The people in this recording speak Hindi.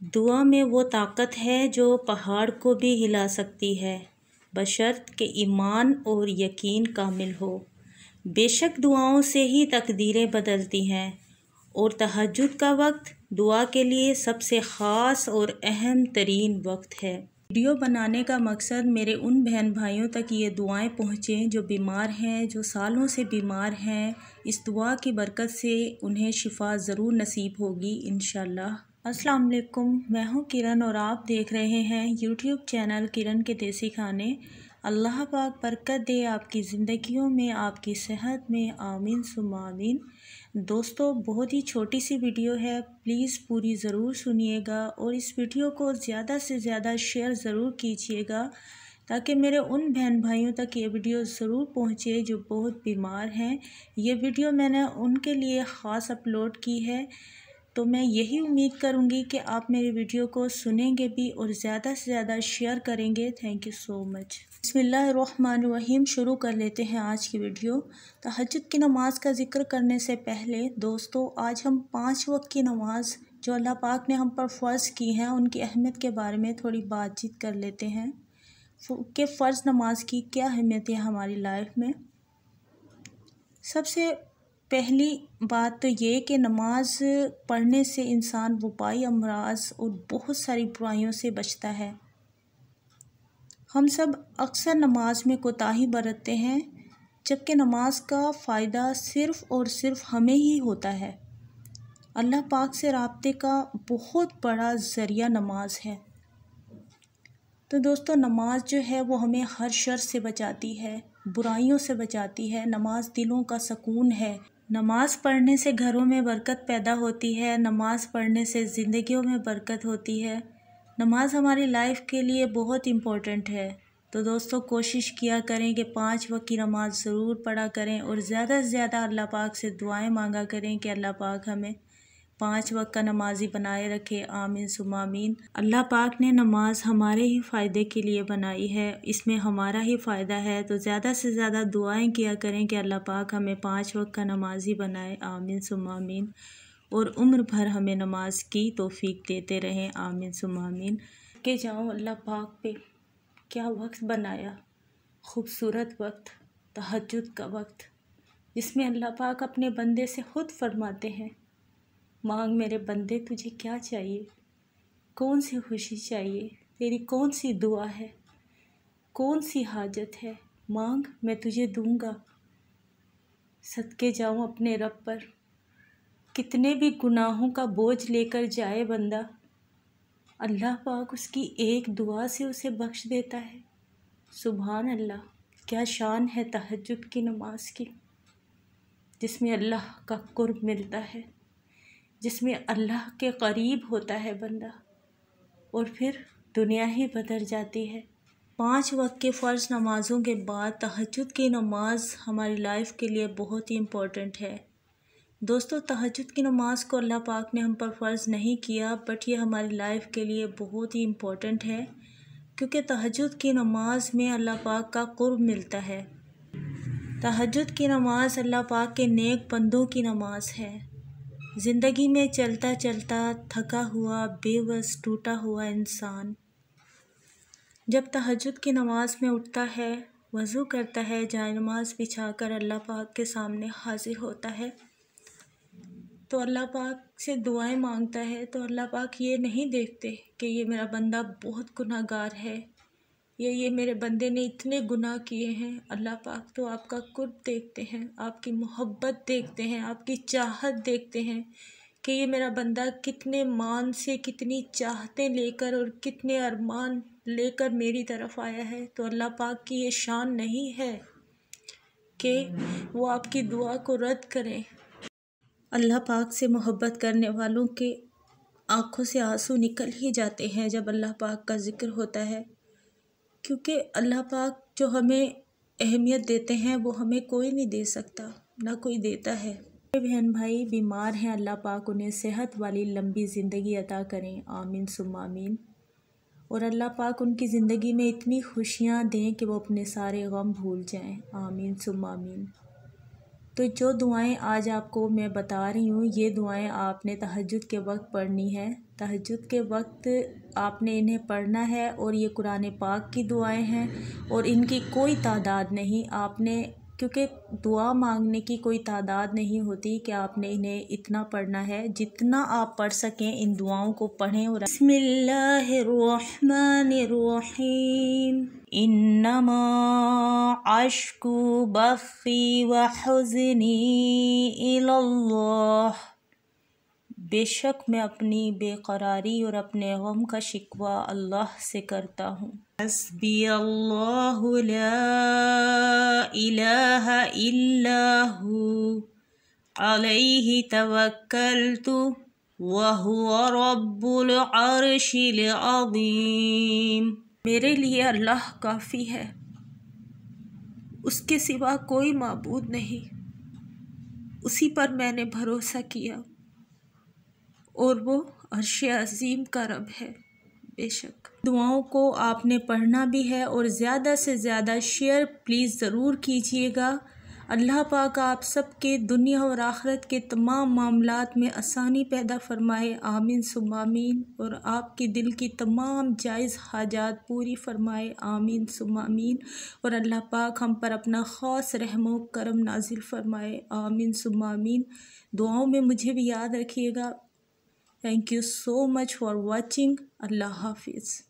दुआ में वो ताकत है जो पहाड़ को भी हिला सकती है, बशर्त के ईमान और यकीन कामिल हो। बेशक दुआओं से ही तकदीरें बदलती हैं और तहज्जुद का वक्त दुआ के लिए सबसे ख़ास और अहम तरीन वक्त है। वीडियो बनाने का मकसद मेरे उन बहन भाइयों तक ये दुआएं पहुँचें जो बीमार हैं, जो सालों से बीमार हैं। इस दुआ की बरकत से उन्हें शिफा ज़रूर नसीब होगी इंशाअल्लाह। अस्सलाम वालेकुम, मैं हूँ किरण और आप देख रहे हैं यूट्यूब चैनल किरण के देसी खाने। अल्लाह पाक बरकत दे आपकी ज़िंदगियों में, आपकी सेहत में, आमीन सुम्मा आमीन। दोस्तों, बहुत ही छोटी सी वीडियो है, प्लीज़ पूरी ज़रूर सुनिएगा और इस वीडियो को ज़्यादा से ज़्यादा शेयर ज़रूर कीजिएगा ताकि मेरे उन बहन भाइयों तक ये वीडियो ज़रूर पहुँचे जो बहुत बीमार हैं। ये वीडियो मैंने उनके लिए ख़ास अपलोड की है, तो मैं यही उम्मीद करूँगी कि आप मेरी वीडियो को सुनेंगे भी और ज़्यादा से ज़्यादा शेयर करेंगे। Thank you so much. बिस्मिल्लाहिर्रहमानिर्रहीम, शुरू कर लेते हैं आज की वीडियो। तहज्जुद की नमाज़ का ज़िक्र करने से पहले दोस्तों, आज हम 5 वक्त की नमाज़ जो अल्लाह पाक ने हम पर फ़र्ज़ की हैं उनकी अहमियत के बारे में थोड़ी बातचीत कर लेते हैं कि फ़र्ज़ नमाज की क्या अहमियत है हमारी लाइफ में। सबसे पहली बात तो ये कि नमाज पढ़ने से इंसान वबाई अमराज और बहुत सारी बुराइयों से बचता है। हम सब अक्सर नमाज में कोताही बरतते हैं, जबकि नमाज का फ़ायदा सिर्फ़ और सिर्फ़ हमें ही होता है। अल्लाह पाक से राब्ते का बहुत बड़ा ज़रिया नमाज है। तो दोस्तों, नमाज जो है वो हमें हर शर से बचाती है, बुराइयों से बचाती है। नमाज दिलों का सुकून है। नमाज पढ़ने से घरों में बरकत पैदा होती है। नमाज पढ़ने से ज़िंदगियों में बरकत होती है। नमाज हमारी लाइफ के लिए बहुत इम्पोर्टेंट है। तो दोस्तों, कोशिश किया करें कि 5 वक्त की नमाज ज़रूर पढ़ा करें और ज़्यादा से ज़्यादा अल्लाह पाक से दुआएं मांगा करें कि अल्लाह पाक हमें 5 वक्त का नमाजी बनाए रखे। आमीन सुम्मा आमीन। अल्लाह पाक ने नमाज हमारे ही फ़ायदे के लिए बनाई है, इसमें हमारा ही फ़ायदा है। तो ज़्यादा से ज़्यादा दुआएं किया करें कि अल्लाह पाक हमें 5 वक्त का नमाजी बनाए। आमीन सुम्मा आमीन। और उम्र भर हमें नमाज की तौफीक देते रहें। आमीन सुम्मा आमीन। के जाओ अल्लाह पाक पे, क्या वक्त बनाया, खूबसूरत वक्त, तहज्जुद का वक्त, जिसमें अल्लाह पाक अपने बंदे से ख़ुद फरमाते हैं, मांग मेरे बंदे तुझे क्या चाहिए, कौन सी खुशी चाहिए, तेरी कौन सी दुआ है, कौन सी हाजत है, मांग मैं तुझे दूंगा। सदके जाऊं अपने रब पर, कितने भी गुनाहों का बोझ लेकर जाए बंदा, अल्लाह पाक उसकी एक दुआ से उसे बख्श देता है। सुभान अल्लाह, क्या शान है तहज्जुद की नमाज की, जिसमें अल्लाह का कुर्ब मिलता है, जिसमें अल्लाह के करीब होता है बंदा और फिर दुनिया ही बदल जाती है। 5 वक्त के फ़र्ज़ नमाज़ों के बाद तहज्जुद की नमाज हमारी लाइफ के लिए बहुत ही इम्पोर्टेंट है। दोस्तों, तहज्जुद की नमाज को अल्लाह पाक ने हम पर फ़र्ज़ नहीं किया, बट ये हमारी लाइफ के लिए बहुत ही इम्पोर्टेंट है, क्योंकि तहज्जुद की नमाज में अल्लाह पाक का कुर्ब मिलता है। तहज्जुद की नमाज अल्लाह पाक के नेक बंदों की नमाज है। ज़िंदगी में चलता चलता थका हुआ, बेबस, टूटा हुआ इंसान जब तहज्जुद की नमाज में उठता है, वज़ू करता है, जाए नमाज बिछाकर अल्लाह पाक के सामने हाजिर होता है, तो अल्लाह पाक से दुआएं मांगता है, तो अल्लाह पाक ये नहीं देखते कि ये मेरा बंदा बहुत गुनाहगार है या ये मेरे बंदे ने इतने गुनाह किए हैं। अल्लाह पाक तो आपका कुर्ब देखते हैं, आपकी मोहब्बत देखते हैं, आपकी चाहत देखते हैं कि ये मेरा बंदा कितने मान से, कितनी चाहतें लेकर और कितने अरमान लेकर मेरी तरफ आया है। तो अल्लाह पाक की ये शान नहीं है कि वो आपकी दुआ को रद्द करें। अल्लाह पाक से मोहब्बत करने वालों के आँखों से आंसू निकल ही जाते हैं जब अल्लाह पाक का ज़िक्र होता है, क्योंकि अल्लाह पाक जो हमें अहमियत देते हैं वो हमें कोई नहीं दे सकता, ना कोई देता है। बहन भाई बीमार हैं, अल्लाह पाक उन्हें सेहत वाली लंबी ज़िंदगी अता करें। आमीन सुम्मा आमीन। और अल्लाह पाक उनकी ज़िंदगी में इतनी खुशियाँ दें कि वो अपने सारे गम भूल जाएं। आमीन सुम्मा आमीन। तो जो दुआएं आज आपको मैं बता रही हूँ, ये दुआएं आपने तहज्जुद के वक्त पढ़नी है। तहज्जुद के वक्त आपने इन्हें पढ़ना है और ये कुरान पाक की दुआएं हैं और इनकी कोई तादाद नहीं। आपने, क्योंकि दुआ मांगने की कोई तादाद नहीं होती कि आपने इन्हें इतना पढ़ना है, जितना आप पढ़ सकें इन दुआओं को पढ़ें। और बिस्मिल्लाहिर्रहमानिर्रहीम इन्नमा अश्कु बस्सी व हुज़्नी इलल्लाह, बेशक मैं अपनी बेकरारी और अपने गम का शिकवा अल्लाह से करता हूँ। हस्बी अल्लाहु ला इलाहा इल्ला हु अलैहि तवक्कलतु व हुवा रब्बुल अर्शिल अज़ीम। मेरे लिए अल्लाह काफ़ी है, उसके सिवा कोई माबूद नहीं, उसी पर मैंने भरोसा किया और वो अर्श अज़ीम का रब है। बेशक दुआओं को आपने पढ़ना भी है और ज़्यादा से ज़्यादा शेयर प्लीज़ ज़रूर कीजिएगा। अल्लाह पाक आप सबके दुनिया और आखिरत के तमाम मामलात में आसानी पैदा फरमाए, आमीन सुम्मा आमीन। और आपके दिल की तमाम जायज़ हाजात पूरी फरमाए, आमीन सुम्मा आमीन। और अल्लाह पाक हम पर अपना ख़ास रहमो करम नाजिल फरमाए, आमीन सुम्मा आमीन। दुआओं में मुझे भी याद रखिएगा। Thank you so much for watching. Allah Hafiz.